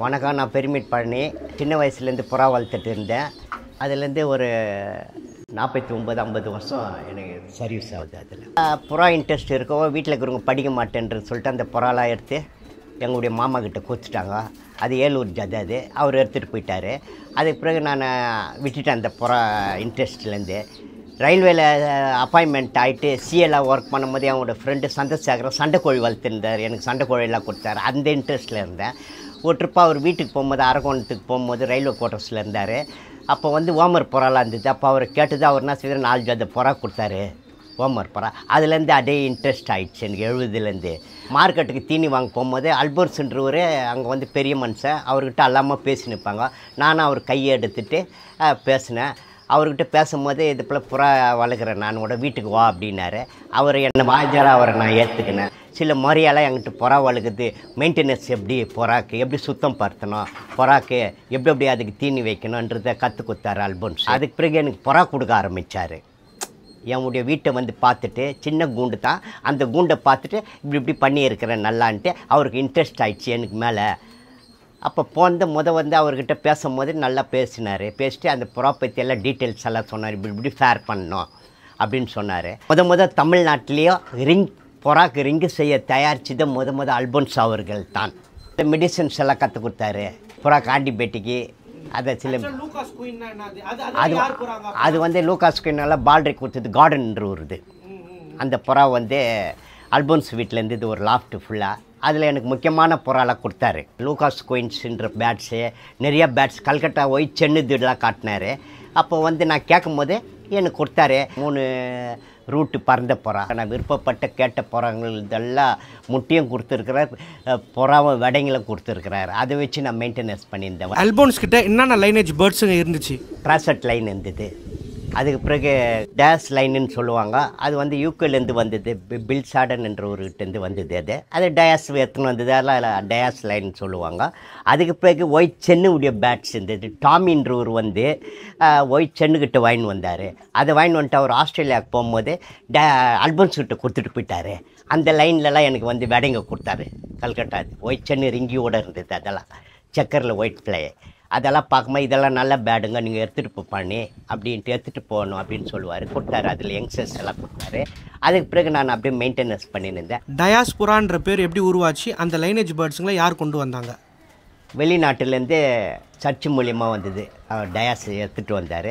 வணக்கம். நான் பெருமிட் பழனி. சின்ன வயசுலேருந்து புறா வளர்த்துட்டு இருந்தேன். அதுலேருந்து ஒரு 49-50 வருஷம் எனக்கு சர்வீஸ் ஆகுது. அதில் புறா இன்ட்ரெஸ்ட் இருக்கோ வீட்டில் இருக்கிறவங்க படிக்க மாட்டேன்றது சொல்லிட்டு அந்த புறாலாம் எடுத்து எங்களுடைய மாமா கிட்ட கொடுத்துட்டாங்க. அது ஏலூர் ஜதை. அது அவர் எடுத்துகிட்டு போயிட்டார். அதுக்கு பிறகு நான் விட்டுட்டேன் அந்த புறா இன்ட்ரெஸ்ட்லேருந்து. ரயில்வேல அப்பாயின்மெண்ட் ஆகிட்டு சிஎல்லாம் ஒர்க் பண்ணும்போது அவங்களோட ஃப்ரெண்டு சந்திரசேகரம் சண்டைக்கோழி வளர்த்துருந்தார். எனக்கு சண்டைக்கோழியெல்லாம் கொடுத்தாரு. அந்த இன்ட்ரெஸ்ட்டில் இருந்தேன். ஒரு ட்ரிப்பாக அவர் வீட்டுக்கு போகும்போது அரக்கோணத்துக்கு போகும்போது ரயில்வே குவார்ட்டர்ஸில் இருந்தார். அப்போ வந்து ஓமர் புறாலாம் இருந்தது. அப்போ அவர் கேட்டது அவர் என்ன செய்வார், 4 ஜதை புறா கொடுத்தாரு, ஓமர் புறா. அதுலேருந்து அதே இன்ட்ரெஸ்ட் ஆகிடுச்சு எனக்கு 70லேருந்து. மார்க்கெட்டுக்கு தீனி வாங்க போகும்போது அல்போன்ஸ்ன்றவர் அங்கே வந்து பெரிய மனுஷன், அவர்கிட்ட அல்லாமல் பேசி நிற்பாங்க. நானும் அவர் கையை எடுத்துகிட்டு பேசினேன். அவர்கிட்ட பேசும்போது இது போல் புறா வளர்க்குறேன் நான் கூட வீட்டுக்கு வா அப்படின்னாரு. அவர் என்னை வாஜாராக அவரை நான் ஏற்றுக்கினேன். சில முறையெல்லாம் என்கிட்ட புறா வளர்க்குது, மெயின்டெனன்ஸ் எப்படி, புறாக்கு எப்படி சுத்தம் படுத்தணும், புறாக்கு எப்படி அதுக்கு தீனி வைக்கணுன்றதை கற்றுக் கொடுத்தாரு அல்போன்ஸ். அதுக்கு பிறகு எனக்கு புறா கொடுக்க ஆரம்பித்தார். என்னுடைய வீட்டை வந்து பார்த்துட்டு, சின்ன கூண்டு தான், அந்த கூண்டை பார்த்துட்டு இப்படி பண்ணியிருக்கிறேன் நல்லான்ட்டு அவருக்கு இன்ட்ரெஸ்ட் ஆகிடுச்சு எனக்கு மேலே. அப்போ வந்து அவர்கிட்ட பேசும்போது நல்லா பேசிட்டு அந்த புறா பற்றி எல்லாம் டீட்டெயில்ஸ் எல்லாம் சொன்னார். இப்படி ஃபேர் பண்ணணும் அப்படின்னு சொன்னார். தமிழ்நாட்டிலேயும் புறாக்கு ரிங்கு செய்ய தயாரிச்சது அல்போன்ஸ் அவர்கள் தான். இந்த மெடிசன்ஸ் எல்லாம் கற்றுக் கொடுத்தாரு புறாக்கு, ஆன்டிபயோட்டிக்கு. அதை சில அது வந்து லூகாஸ் குயினெல்லாம் பால்ட்ரி கொடுத்தது கார்டன்ற வருது. அந்த புறா வந்து அல்போன்ஸ் வீட்டிலேருந்து இது ஒரு லாஃப்ட்டு ஃபுல்லாக. அதில் எனக்கு முக்கியமான புறாலாம் கொடுத்தாரு. லூகாஸ் குயின்ஸுன்ற பேட்ஸு, நிறையா பேட்ஸ், கல்கட்டா ஒயிட் சென்னுதுலாம் காட்டினார். அப்போ வந்து நான் கேட்கும்போது எனக்கு கொடுத்தாரு. 3 ரூட்டு பறந்த புறா. நான் விருப்பப்பட்ட கேட்ட புறாங்கள் இதெல்லாம் முட்டையும் கொடுத்துருக்கிறார், புறாவை விடைங்களும் கொடுத்துருக்கிறார். அதை வச்சு நான் மெயின்டெனன்ஸ் பண்ணியிருந்தேன். அல்போன்ஸ் கிட்ட என்னென்ன லைனேஜ் பேர்ட்ஸுங்க இருந்துச்சு? ட்ராசட் லைன் இருந்தது. அதுக்கு பிறகு டேஸ் லைனுன்னு சொல்லுவாங்க. அது வந்து யூகேலேருந்து வந்தது, பில் சாடன் என்ற ஒருகிட்டேருந்து வந்தது. அது டயாஸ் எடுத்துன்னு வந்தது, அதெல்லாம் டயாஸ் லைன் சொல்லுவாங்க. அதுக்கு பிறகு ஒயிட் சென்னுடைய பேட்ஸ் இருந்தது. டாமின்றவர் வந்து ஒயிட் சென்னுக்கிட்ட வாங்கின்னு வந்தார். அதை வாங்கின்னு வந்துட்டு அவர் ஆஸ்திரேலியாவுக்கு போகும்போது அல்போன்ஸ் கிட்ட கொடுத்துட்டு போயிட்டார். அந்த லைன்லலாம் எனக்கு வந்து விடைங்க கொடுத்தாரு. கல்கட்டா ஒயிட் சென்னு ரிங்கியோடு இருந்தது. அதெல்லாம் செக்கரில் ஒயிட் பிளே. அதெல்லாம் பார்க்கும்போது இதெல்லாம் நல்ல பேடுங்க, நீங்கள் எடுத்துகிட்டு பண்ணி அப்படின்ட்டு எடுத்துகிட்டு போகணும் அப்படின்னு சொல்லுவார். கொடுத்தாரு. அதில் யங்ஸ்டர்ஸ் எல்லாம் கொடுத்தாரு. அதுக்கு பிறகு நான் அப்படியே மெயின்டெனன்ஸ் பண்ணியிருந்தேன். டயாஸ்புரான்ற பேர் எப்படி உருவாச்சு? அந்த லைனேஜ் பேர்ட்ஸுங்களை யார் கொண்டு வந்தாங்க? வெளிநாட்டிலேருந்து சர்ச் மூலியமாக வந்தது. அவர் டயாஸ் எடுத்துகிட்டு வந்தார்.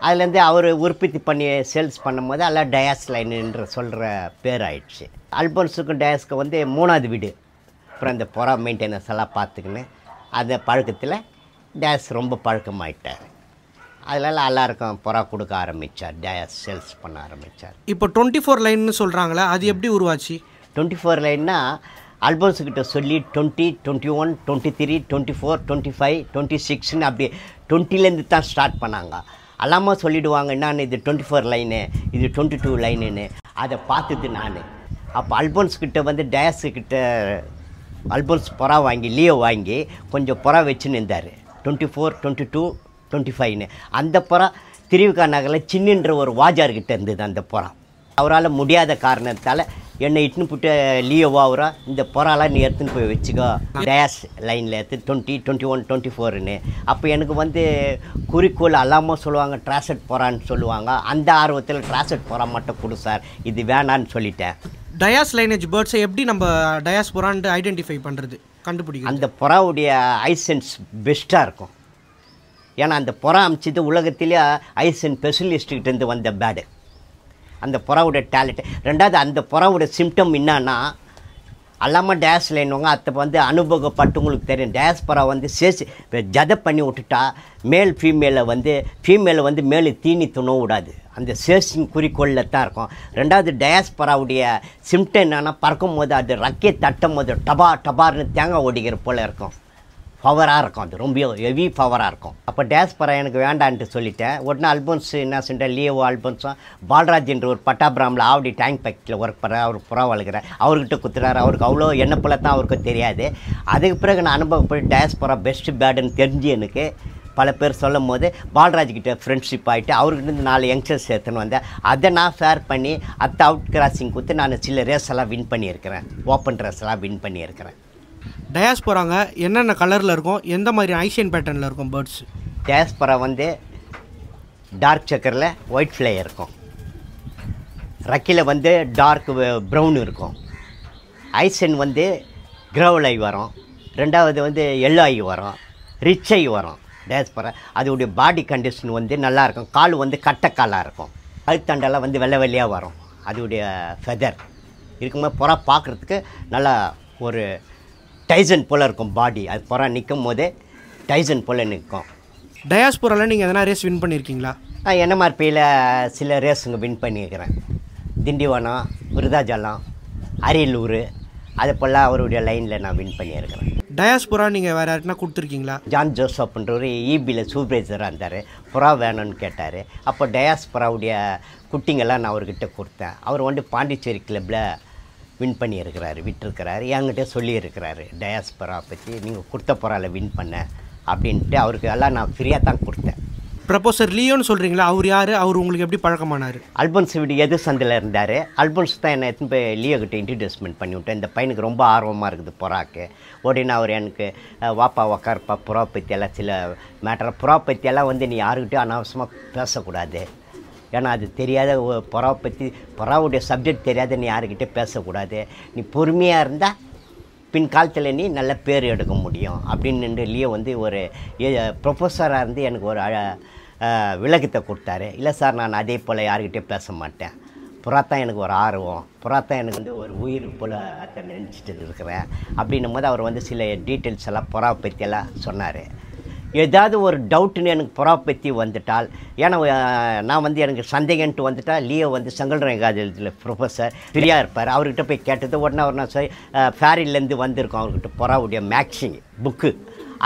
அதுலேருந்து அவர் உற்பத்தி பண்ணி சேல்ஸ் பண்ணும்போது எல்லாம் டயாஸ் லைனுன்ற சொல்கிற பேர் ஆயிடுச்சு. அல்போன்ஸுக்கும் டயாஸ்க்கு வந்து 3வது வீடு. அப்புறம் அந்த புறா மெயின்டெனன்ஸ் எல்லாம் பார்த்துக்கின்னு அந்த பழக்கத்தில் டயாஸ் ரொம்ப பழக்கமாயிட்டார். அதிலெல்லாம் எல்லாருக்கும் புறா கொடுக்க ஆரம்பித்தார். டயாஸ் சேல்ஸ் பண்ண ஆரம்பித்தார். இப்போ 24 லைன்னு சொல்கிறாங்களே, அது எப்படி உருவாச்சு? 24 லைன்னா அல்போன்ஸுக்கிட்ட சொல்லி 20, 21, 23, 24, 25, 26ன்னு அப்படி 20லேருந்து தான் ஸ்டார்ட் பண்ணாங்க. எல்லாமே சொல்லிவிடுவாங்க, நான் இது 24 லைனு, இது 22 லைனுன்னு. அதை பார்த்தது நான். அப்போ அல்போன்ஸ்கிட்ட வந்து டயாஸுக்கிட்ட அல்போன்ஸ் புறா வாங்கி லியோ வாங்கி கொஞ்சம் புறா வச்சுன்னு இருந்தார். 24, 22, 25ன்னு. அந்த புறா திருவிக்கா நகரில் சின்னன்ற ஒரு வாஜார்கிட்ட இருந்தது அந்த புறா. அவரால் முடியாத காரணத்தால் என்னை இட்டுன்னு போட்டு லியோவா அவரா இந்த புறாலாம் நீ எடுத்துன்னு போய் வச்சுக்கோ டயாஸ் லைனில் எடுத்து 20, 21, 24ன்னு. அப்போ எனக்கு வந்து குறிக்கோள் எல்லாமே சொல்லுவாங்க, ட்ராசட் புறான்னு சொல்லுவாங்க. அந்த ஆர்வத்தில் ட்ராசட் புறா மட்டும் கொடு சார், இது வேணான்னு சொல்லிட்டேன். டயாஸ் லைனேஜ் பேர்ட்ஸை எப்படி நம்ம டயாஸ்புரான்ட்டு ஐடென்டிஃபை பண்ணுறது, கண்டுபிடிக்கும்? அந்த புறாவுடைய ஐசென்ஸ் பெஸ்ட்டாக இருக்கும். ஏன்னா அந்த புறா அமைச்சது உலகத்திலே ஐசென் ஸ்பெஷலிஸ்ட்டுக்கிட்டேருந்து வந்த பேடு. அந்த புறாவுடைய டேலண்ட்டு. 2வது அந்த புறாவுடைய சிம்டம் என்னன்னா எல்லாமே டயாஸ் லைன்வாங்க. அதை வந்து அனுபவப்பட்டவங்களுக்கு தெரியும். டயாஸ் புறா வந்து ஜதை பண்ணி விட்டுட்டா ஃபீமேலை வந்து மேலே தீனி துணவு விடாது. அந்த சேசிங் குறிக்கோளில் தான் இருக்கும். 2வது டயாஸ்பராவுடைய சிம்டம் என்னென்னா பறக்கும் போது அது ரக்கையை தட்டும் போது டபார்னு தேங்காய் ஓடிக்கிற போல் இருக்கும். பவராக இருக்கும். அது ரொம்ப ஹெவி பவராக இருக்கும். அப்போ டயாஸ்பரா எனக்கு வேண்டான்ட்டு சொல்லிட்டேன். உடனே அல்போன்ஸ் என்ன சொல்லிட்டேன், லியோ அல்போன்ஸும் பால்ராஜ் என்ற ஒரு பட்டாபிராமில் ஆவடி டேங்க் பேக்கெட்டில் ஒர்க் பண்ணுற அவர் புறா வளர்க்குறார். அவர்கிட்ட குத்துறாரு. அவருக்கு அவ்வளோ என்ன போல தான் அவருக்கு தெரியாது. அதுக்கு பிறகு நான் அனுபவப்பட்டு டயாஸ்பரா பெஸ்ட்டு பேடுன்னு தெரிஞ்சு எனக்கு பல பேர் சொல்லும் போது பால்ராஜ்கிட்ட ஃப்ரெண்ட்ஷிப் ஆகிட்டு அவர்கிட்ட 4 யங்ஸ்டர்ஸ் எடுத்துன்னு வந்தேன். அதை நான் ஃபேர் பண்ணி அவுட் கிராசிங் கொடுத்து நான் சில ரேஸ் எல்லாம் வின் பண்ணியிருக்கிறேன். ஓப்பன் ரேஸ் எல்லாம் வின் பண்ணியிருக்கிறேன். டயாஸ்போராங்க என்னென்ன கலரில் இருக்கும், எந்த மாதிரி ஐஷியன் பேட்டர்னில் இருக்கும் பேர்ட்ஸ்? டயாஸ்பரா வந்து டார்க் செக்கரில் ஒயிட் ஃப்ளை இருக்கும். ரக்கியில் வந்து டார்க் ப்ரௌன் இருக்கும். ஐசன் வந்து கிரவுல் ஐ வரும். ரெண்டாவது வந்து எல்லோ ஐ வரும். ரிச் ஐ வரும். டயாஸ்பரா அதோடைய பாடி கண்டிஷன் வந்து நல்லாயிருக்கும். கால் வந்து கட்டைக்காலாக இருக்கும். கழுத்தண்டெல்லாம் வந்து வெள்ளை வெள்ளையாக வரும். அதோடைய ஃபெதர் இருக்கும்போது புறா பார்க்குறதுக்கு நல்லா ஒரு டைசன் போல் இருக்கும் பாடி. அது புறா நிற்கும் போதே டைசன் போல் நிற்கும். டயாஸ்போராவில் நீங்கள் எதனா ரேஸ் வின் பண்ணியிருக்கீங்களா? நான் என்எம்ஆர்பியில் சில ரேஸுங்க வின் பண்ணியிருக்கிறேன். திண்டிவனம், விருதாச்சலம், அரியலூர், அது போல் அவருடைய லைனில் நான் வின் பண்ணியிருக்கிறேன். டயாஸ்போரா நீங்கள் வேறு யாருக்குனா கொடுத்துருக்கீங்களா? ஜான் ஜோசப்ன்றவர் ஈபியில் சூப்பர்வைசராக இருந்தார். புறா வேணும்னு கேட்டார். அப்போ டயாஸ்பராவுடைய குட்டிங்கெல்லாம் நான் அவர்கிட்ட கொடுத்தேன். அவர் வந்து பாண்டிச்சேரி கிளப்பில் வின் பண்ணியிருக்கிறாரு, விட்டுருக்கிறாரு. என்கிட்ட சொல்லியிருக்கிறாரு டயாஸ்பரா பற்றி, நீங்கள் கொடுத்த புறாவில் வின் பண்ண அப்படின்ட்டு. அவருக்கு எல்லாம் நான் ஃப்ரீயாக தான் கொடுத்தேன். ப்ரொஃபஸர் லியோன்னு சொல்கிறீங்களா, அவர் யார்? அவர் உங்களுக்கு எப்படி பழக்கமானார்? அல்பன்ஸ் வீடு எது சந்தில் இருந்தார். அல்பன்ஸ் தான் என்னை எடுத்துன்னு போய் லியோ கிட்ட இன்ட்ரடியூஸ்மெண்ட் பண்ணிவிட்டேன். இந்த பையனுக்கு ரொம்ப ஆர்வமாக இருக்குது புறாக்கு. உடனே அவர் எனக்கு வாப்பா உக்காருப்பா, புறா பற்றியெல்லாம் சில மேட்டர், புறா பற்றியெல்லாம் வந்து நீ யாருக்கிட்டையும் அனாவசியமாக பேசக்கூடாது. ஏன்னா அது தெரியாத புறா பற்றி, புறாவுடைய சப்ஜெக்ட் தெரியாத நீ யாருக்கிட்டே பேசக்கூடாது. நீ பொறுமையாக இருந்தால் பின்காலத்தில் நீ நல்ல பேர் எடுக்க முடியும் அப்படின்னு லியோ வந்து ஒரு ப்ரொஃபஸராக இருந்து எனக்கு ஒரு விளக்கத்தை கொடுத்தாரு. இல்லை சார், நான் அதே போல் யாருக்கிட்டே பேச மாட்டேன். புறாத்தான் எனக்கு ஒரு ஆர்வம், புறாத்தான் எனக்கு வந்து ஒரு உயிர் போல் அதை நினச்சிட்டு இருக்கிறேன் அப்படின்னும் போது அவர் வந்து சில டீட்டெயில்ஸ் எல்லாம் புறா பற்றியெல்லாம் சொன்னார். ஏதாவது ஒரு டவுட்டுன்னு எனக்கு புறா பற்றி வந்துட்டால், ஏன்னா நான் வந்து எனக்கு சந்தேகன்ட்டு வந்துட்டால் லியோ வந்து செங்கல்ரங்காஜலத்தில் ப்ரொஃபஸர் ஃப்ரீயாக இருப்பார். அவர்கிட்ட போய் கேட்டது உடனே அவர் நான் ஃபேரிலேருந்து வந்திருக்கோம், அவர்கிட்ட புறாவுடைய மேக்ஸிங் புக்கு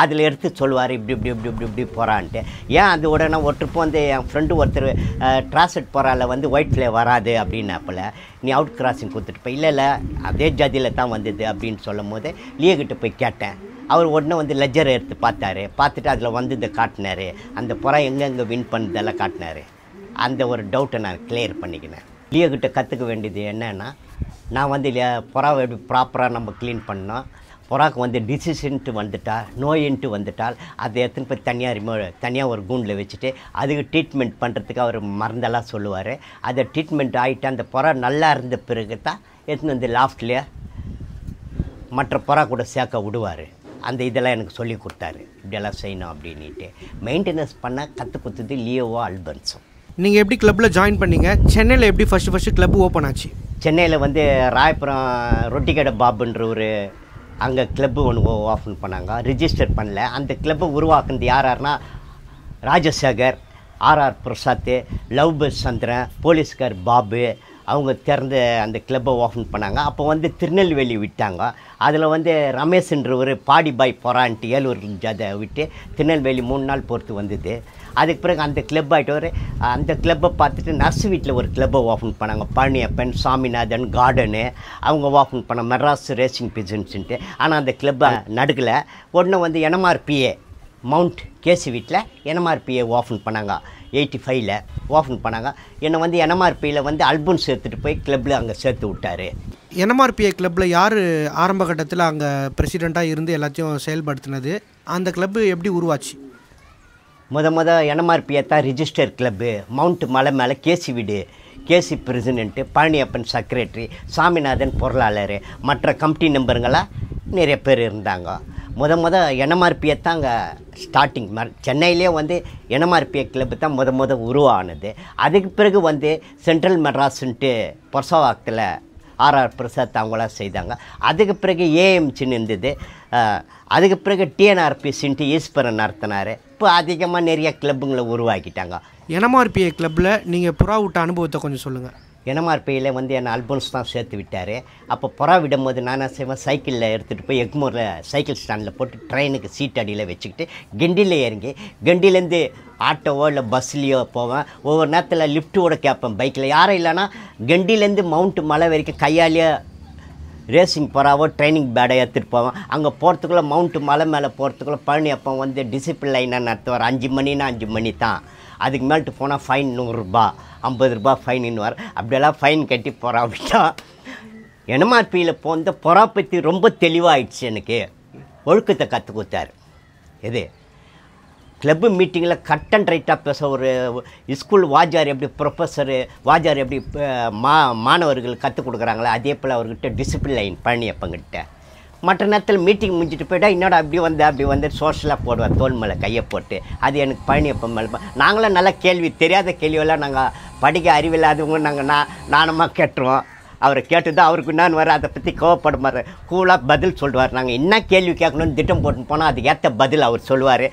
அதில் எடுத்து சொல்லுவார் இப்படி இப்படி இப்படி இப்படி இப்படி போகிறான்ட்டு. ஏன் அது உடனே ஒரு ட்ரிப்பு வந்து என் ஃப்ரெண்டு ஒருத்தர் ட்ரான்ஸ்லெட் போகிறால வந்து ஒயிட் ஃப்ளை வராது அப்படின்னாப்பில் நீ அவுட் கிராசிங் கொடுத்துட்டு போய், இல்லை அதே ஜாதியில் தான் வந்தது அப்படின்னு சொல்லும் போது லியோ கிட்ட போய் கேட்டேன். அவர் உடனே வந்து லெஜரை எடுத்து பார்த்துட்டு அதில் வந்ததை காட்டினார். அந்த புறா எங்கெங்கே வின் பண்ணதெல்லாம் காட்டினார். அந்த ஒரு டவுட்டை நான் கிளியர் பண்ணிக்கினேன். லியோ கிட்ட கற்றுக்க வேண்டியது என்னென்னா, நான் வந்து புறாவை எப்படி ப்ராப்பராக நம்ம க்ளீன் பண்ணோம், புறாக்கு வந்து டிசீஸ்ன்ட்டு வந்துட்டால், நோயின்ட்டு வந்துட்டால் அதை எடுத்துன்னு போய் தனியாக ஒரு கூண்டில் வச்சுட்டு அதுக்கு ட்ரீட்மெண்ட் பண்ணுறதுக்கு அவர் மருந்தெல்லாம் சொல்லுவார். அதை ட்ரீட்மெண்ட் ஆகிட்டு அந்த புறா நல்லா இருந்த பிறகு தான் எடுத்துன்னு வந்து லாஃப்ட்லேயே மற்ற புறா கூட சேர்க்க விடுவார். அந்த இதெல்லாம் எனக்கு சொல்லி கொடுத்தாரு, இப்படியெல்லாம் செய்யணும் அப்படின்ட்டு. மெயின்டெனன்ஸ் பண்ண கற்றுக் கொடுத்தது லியோவோ அல்பன்ஸும். நீங்கள் எப்படி கிளப்பில் ஜாயின் பண்ணீங்க? சென்னையில் எப்படி ஃபஸ்ட்டு கிளப் ஓப்பன் ஆச்சு? சென்னையில் வந்து ராயபுரம் ரொட்டிக்கடை பாபுன்ற ஒரு அங்கே கிளப்பு ஒன்று ஓப்பன் பண்ணாங்க. ரிஜிஸ்டர் பண்ணல. அந்த கிளப்பை உருவாக்குனது யாருன்னா ராஜசேகர், ஆர்ஆர் பிரசாத், லவ் பஸ் சந்திரன், போலீஸ்கார் பாபு, அவங்க திறந்து அந்த கிளப்பை ஓப்பன் பண்ணாங்க. அப்போ வந்து திருநெல்வேலி விட்டாங்க. அதில் வந்து ரமேஷ்ன்ற ஒரு பாடி பாய் போகிறான்ட்டு ஏலூர் ஜதை விட்டு திருநெல்வேலி 3 நாள் பொறுத்து வந்தது. அதுக்கு பிறகு அந்த கிளப் ஆகிட்டு அந்த கிளப்பை பார்த்துட்டு நர்ஸ் வீட்டில் ஒரு கிளப்பை ஓப்பன் பண்ணாங்க. பழனியப்பன், சாமிநாதன், கார்டனு அவங்க ஓப்பன் பண்ண மெட்ராஸ் ரேசிங் பிஜன்ஸுன்ட்டு. ஆனால் அந்த கிளப்பை நடுக்கலை. உடனே வந்து என்எம்ஆர்பிஏ மவுண்ட் கேசி வீட்டில் என்எம்ஆர்பிஏ ஓப்பன் பண்ணாங்க. 85ல் ஓப்பன் பண்ணாங்க. என்னை வந்து என்எம்ஆர்பியில் வந்து அல்பன்ஸ் எடுத்துகிட்டு போய் கிளப்பில் அங்கே சேர்த்து விட்டார். என்எம்ஆர்பிஏ கிளப்பில் யார் ஆரம்ப கட்டத்தில் அங்கே பிரசிடெண்ட்டாக இருந்து எல்லாத்தையும் செயல்படுத்தினது? அந்த கிளப்பு எப்படி உருவாச்சு? என்எம்ஆர்பிஏ தான் ரிஜிஸ்டர் கிளப்பு. மவுண்ட் மலை மேலே கேசி வீடு, கேசி பிரசிடெண்ட்டு, பழனியப்பன் செக்ரட்டரி, சாமிநாதன் பொருளாளர், மற்ற கமிட்டி மெம்பருங்களாம் நிறைய பேர் இருந்தாங்க. என்எம்ஆர்பிஏ தான் அங்கே ஸ்டார்டிங். சென்னையிலே வந்து என்எம்ஆர்பிஏ கிளப்பு தான் உருவானது. அதுக்கு பிறகு வந்து சென்ட்ரல் மெட்ராஸுன்ட்டு பொர்சவாக்கத்தில் ஆர்ஆர் பிரசாத் அவங்களாம் செய்தாங்க. அதுக்கு பிறகு ஏஎம்சின்னு இருந்தது. அதுக்கு பிறகு டிஎன்ஆர்பிசின்ட்டு ஈஸ்வரன் நடத்தினார். இப்போ அதிகமாக நிறைய கிளப்புங்களை உருவாக்கிட்டாங்க. என்எம்ஆர்பிஏ கிளப்பில் நீங்கள் புறா விட்ட அனுபவத்தை கொஞ்சம் சொல்லுங்கள். என்எம்ஆர்பியில் வந்து என்னை அல்பன்ஸ் தான் சேர்த்து விட்டார். அப்போ புறா விடும்போது நான் செய்வேன், சைக்கிளில் எடுத்துகிட்டு போய் எக்மோரில் சைக்கிள் ஸ்டாண்டில் போட்டு ட்ரெயினுக்கு சீட் அடியில் வச்சுக்கிட்டு கெண்டியில் இறங்கி கெண்டிலேருந்து ஆட்டோவோ இல்லை பஸ்லேயோ போவேன். ஒவ்வொரு நேரத்தில் லிஃப்ட்டோட கேட்பேன் பைக்கில். யாரும் இல்லைன்னா கெண்டிலேருந்து மவுண்ட் மலை வரைக்கும் கையாலேயே ரேசிங் புறாவோ ட்ரைனிங் பேடை எடுத்துகிட்டு போவேன். அங்கே போகிறதுக்குள்ளே மவுண்ட் மலை மேலே போகிறதுக்குள்ளே பழனி அப்போ வந்து டிசிப்ளின் லைனாக நடத்துவார். 5 மணின்னா 5 மணி தான். அதுக்கு மேல்ட்டு போனால் ஃபைன் 100 ரூபா, 50 ரூபா ஃபைனுன்னு வர. அப்படியெல்லாம் ஃபைன் கட்டி புறா விட்டால் என்எம்ஆர்பியில் போந்த புறா பற்றி ரொம்ப தெளிவாகிடுச்சு. எனக்கு ஒழுக்கத்தை கற்றுக் கொடுத்தாரு. இது கிளப்பு மீட்டிங்கில் கட் அண்ட் ரைட்டாக பேச, ஒரு ஸ்கூல் வாத்தியார் எப்படி ப்ரொஃபஸரு வாத்தியார் எப்படி மாணவர்கள் கற்றுக் கொடுக்குறாங்களோ அதே போல் அவர்கிட்ட டிசிப்ளின் பழனியப்பங்கிட்ட. மற்ற நேரத்தில் மீட்டிங் முடிஞ்சிட்டு போய்ட்டா என்னோட அப்படி வந்து சோஷலாக போடுவேன், தோல் மேலே கையை போட்டு. அது எனக்கு பழனியப்பன் மேலே. நாங்களும் நல்லா கேள்வி, தெரியாத கேள்வியெல்லாம் நாங்கள் படிக்க அறிவில்லாதவங்க நாங்கள் நாணமாக கேட்டுருவோம். அவரை கேட்டு தான் அவருக்கு நான் வர அதை பற்றி கோவப்பட மாட்டார், கூலாக பதில் சொல்லுவார். நாங்கள் என்ன கேள்வி கேட்கணும்னு திட்டம் போட்டு போனால் அதுக்கு ஏற்ற பதில் அவர் சொல்லுவார்.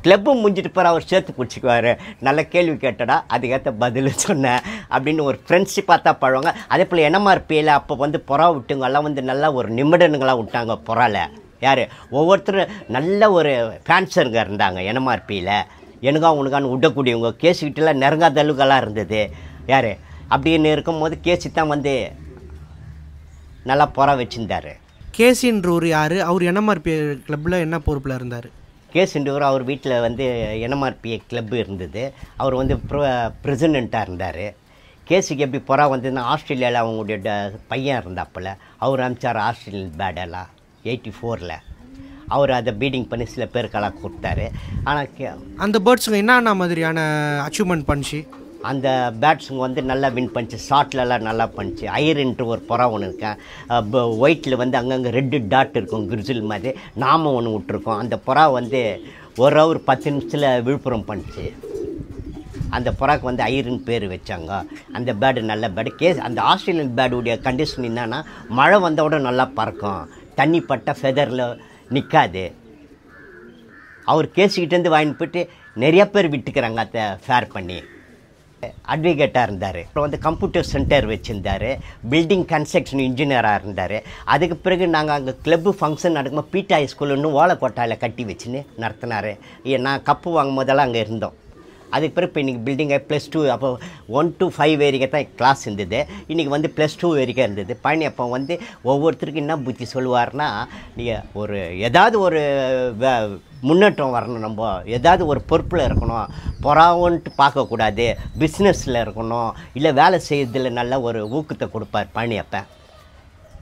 கிளப்பு முடிஞ்சிட்டு போகிற அவர் சேர்த்து பிடிச்சிக்குவார். நல்ல கேள்வி கேட்டடா அதுக்கேற்ற பதில் சொன்னேன் அப்படின்னு ஒரு ஃப்ரெண்ட்ஷிப்பாக தான் பழவாங்க. அதே போல் என்எம்ஆர்பியில் அப்போ வந்து புறா விட்டுங்கெல்லாம் வந்து நல்லா ஒரு நிமிடங்களாக விட்டாங்க புறாவில். யார் ஒவ்வொருத்தரும் நல்ல ஒரு ஃபேன்ஸருங்க இருந்தாங்க என்எம்ஆர்பியில். எனக்கா உனக்கான்னு விடக்கூடியவங்க, கேஸுக்கிட்டலாம் நெருங்காத அளவுக்கெல்லாம் இருந்தது. யார் அப்படின்னு இருக்கும்போது கேசி தான் வந்து நல்லா புறா வச்சுருந்தார். கேசின்றவர் யார்? அவர் என்எம்ஆர்பி கிளப்பில் என்ன பொறுப்பில் இருந்தார்? கேசின்றவர் அவர் வீட்டில் வந்து என்எம்ஆர்பி கிளப்பு இருந்தது. அவர் வந்து பிரசிடெண்ட்டாக இருந்தார். கேஸுக்கு எப்படி புறா வந்ததுன்னா ஆஸ்திரேலியாவில் அவங்களுடைய பையன் இருந்தாப்பில் அவர் அனுப்பிச்சார் ஆஸ்திரேலியன் பேடெல்லாம் 84ல். அவர் அதை பீடிங் பண்ணி சில பேருக்கெல்லாம் கொடுத்தாரு. ஆனால் அந்த பேர்ட்ஸுங்க என்னென்ன மாதிரியான அச்சீவ்மெண்ட் பண்ணிச்சு? அந்த பேட்ஸுங்க வந்து நல்லா வின் பண்ணிச்சு, ஷார்ட்லலாம் நல்லா பண்ணிச்சு. ஐயர்ன்ற ஒரு புறா ஒன்று இருக்கேன், ஒயிட்டில் வந்து அங்கங்கே ரெட்டு டாட் இருக்கும் கிரிசில் மாதிரி, நாம ஒன்று விட்டுருக்கோம். அந்த புறா வந்து 1 ஹவர் 10 நிமிஷத்தில் விழுப்புரம் பண்ணிச்சு. அந்த புறாக்கு வந்து ஐயர்னு பேர் வச்சாங்க. அந்த பேடு நல்ல பேடு. அந்த ஆஸ்திரேலியன் பேடுடைய கண்டிஷன் என்னன்னா மழை வந்தோட நல்லா பறக்கும், தண்ணி பட்ட ஃபெதரில் நிற்காது. அவர் கேஸுக்கிட்டேருந்து வாங்கிட்டு போய்ட்டு நிறையா பேர் விட்டுக்கிறாங்க அதை ஃபேர் பண்ணி. அட்வொகேட்டாக இருந்தார். அப்புறம் வந்து கம்ப்யூட்டர் சென்டர் வச்சுருந்தார். பில்டிங் கன்ஸ்ட்ரக்ஷன் இன்ஜினியராக இருந்தார். அதுக்கு பிறகு நாங்கள் அங்கே கிளப்பு ஃபங்க்ஷன் நடக்கும்போது பீட்டா ஸ்கூலுன்னு ஓலைக்கோட்டாயில் கட்டி வச்சுன்னு நடத்தினார். நான் கப்பு வாங்கும் போதெல்லாம் அங்கே இருந்தோம். அதுக்கு பிறகு இப்போ இன்றைக்கி பில்டிங்கை +2, அப்போ 1 to 5 வரைக்கும் தான் கிளாஸ் இருந்தது. இன்றைக்கி வந்து +2 வரைக்கும் இருந்தது. பழனி அப்போ வந்து ஒவ்வொருத்தருக்கும் என்ன புத்தி சொல்லுவார்னா, நீங்கள் ஏதாவது ஒரு முன்னேற்றம் வரணும், நம்ம ஏதாவது ஒரு பொறுப்பில் இருக்கணும், பொறாவன்ட்டு பார்க்கக்கூடாது, பிஸ்னஸில் இருக்கணும், இல்லை வேலை செய்யறதுல நல்ல ஒரு ஊக்கத்தை கொடுப்பார் பழனி அப்போ.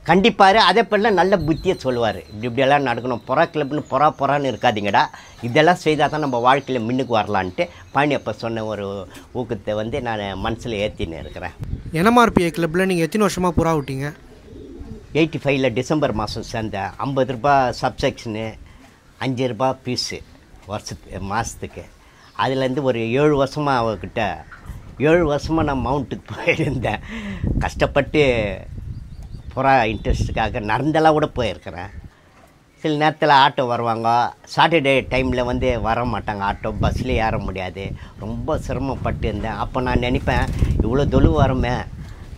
கண்டிப்பார். அதே போல் நல்ல புத்தியை சொல்லுவார். இப்படியெல்லாம் நடக்கணும், புறா கிளப்னு புறான்னு இருக்காதிங்கடா, இதெல்லாம் செய்தால் தான் நம்ம வாழ்க்கையில் முன்னுக்கு வரலான்ட்டு பழனி அப்போ சொன்ன ஒரு ஊக்கத்தை வந்து நான் மனசில் ஏற்றின்னு இருக்கிறேன். என்எம்ஆர்பிஐ கிளப்பில் நீங்கள் எத்தனை வருஷமாக புறா விட்டீங்க? 85ல் டிசம்பர் மாதம் சேர்ந்தேன். 50 ரூபாய் சப்செக்ஷனு, 5 ரூபாய் ஃபீஸு மாதத்துக்கு. அதுலேருந்து ஒரு 7 வருஷமாக அவர்கிட்ட 7 வருஷமாக நான் மவுண்ட்டுக்கு போயிருந்தேன். கஷ்டப்பட்டு புறா இன்ட்ரெஸ்ட்டுக்காக நடந்தெல்லாம் கூட போயிருக்கிறேன். சில நேரத்தில் ஆட்டோ வருவாங்க, சாட்டர்டே டைமில் வந்து வர மாட்டாங்க ஆட்டோ, பஸ்ஸில் ஏற முடியாது, ரொம்ப சிரமப்பட்டு இருந்தேன். அப்போ நான் நினைப்பேன், இவ்வளோ தொழுவு வரமே,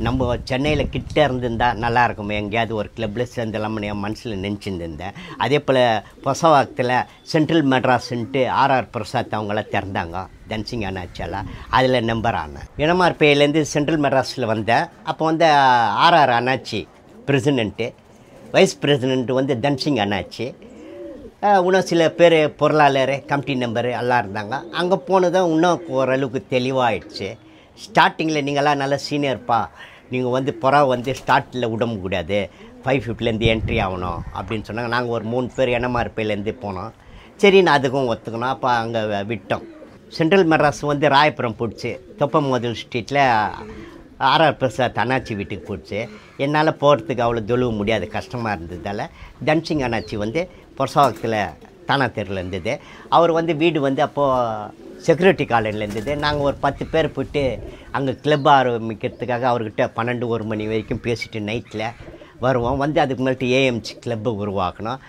நம்ம சென்னையில் கிட்டே இருந்திருந்தா நல்லா இருக்குமே, எங்கேயாவது ஒரு கிளப்பில் சேர்ந்தலாம்னு என் மனசில் நினச்சிருந்தேன். அதே போல் பொசவாக்கத்தில் சென்ட்ரல் மெட்ராஸ்ன்ட்டு ஆர்ஆர் பிரசாத் அவங்களாம் திறந்தாங்க, தன்சிங் அண்ணாச்சியெல்லாம், அதில் நம்பர் ஆனேன். என்எம்ஆர்பிஐலேருந்து சென்ட்ரல் மெட்ராஸில் வந்தேன். அப்போ வந்து ஆர்ஆர் அண்ணாச்சி பிரசிடெண்ட்டு, வைஸ் பிரசிடெண்ட்டு வந்து தன்சிங் அண்ணாச்சி, இன்னும் சில பேர் பொருளாளர், கமிட்டி நம்பரு எல்லாம் இருந்தாங்க. அங்கே போனதும் இன்னும் ஓரளவுக்கு தெளிவாகிடுச்சு. ஸ்டார்டிங்கில் நீங்களாம் நல்லா சீனியர்ப்பா, நீங்கள் வந்து புறா வந்து ஸ்டார்ட்டில் விட முடியாது, 550லேருந்து என்ட்ரி ஆகணும் அப்படின்னு சொன்னாங்க. நாங்கள் ஒரு 3 பேர் என்எம்ஆர்பிலேருந்து போனோம். சரி, நான் அதுக்கும் ஒத்துக்கணும். அப்போ அங்கே விட்டோம். சென்ட்ரல் மெட்ராஸ் வந்து ராயபுரம் போச்சு, தொப்பமோதல் ஸ்ட்ரீட்டில் ஆர்ஆர் பிரசாத் அண்ணாச்சி வீட்டுக்கு போச்சு. என்னால் போகிறதுக்கு அவ்வளோ தொழுவ முடியாது, கஷ்டமாக இருந்ததால் தன்சிங் அண்ணாச்சி வந்து பொரசாவத்தில் தானா தெருவில் இருந்தது. அவர் வந்து வீடு வந்து அப்போது செக்யூரிட்டி காலனியில் இருந்தது. நாங்கள் ஒரு 10 பேர் போய்ட்டு அங்கே கிளப் ஆரம்பிக்கிறதுக்காக அவர்கிட்ட 12-1 மணி வரைக்கும் பேசிட்டு நைட்டில் வருவோம். வந்து அதுக்கு முன்னாடி ஏஎம்சி கிளப்பை உருவாக்கணும்.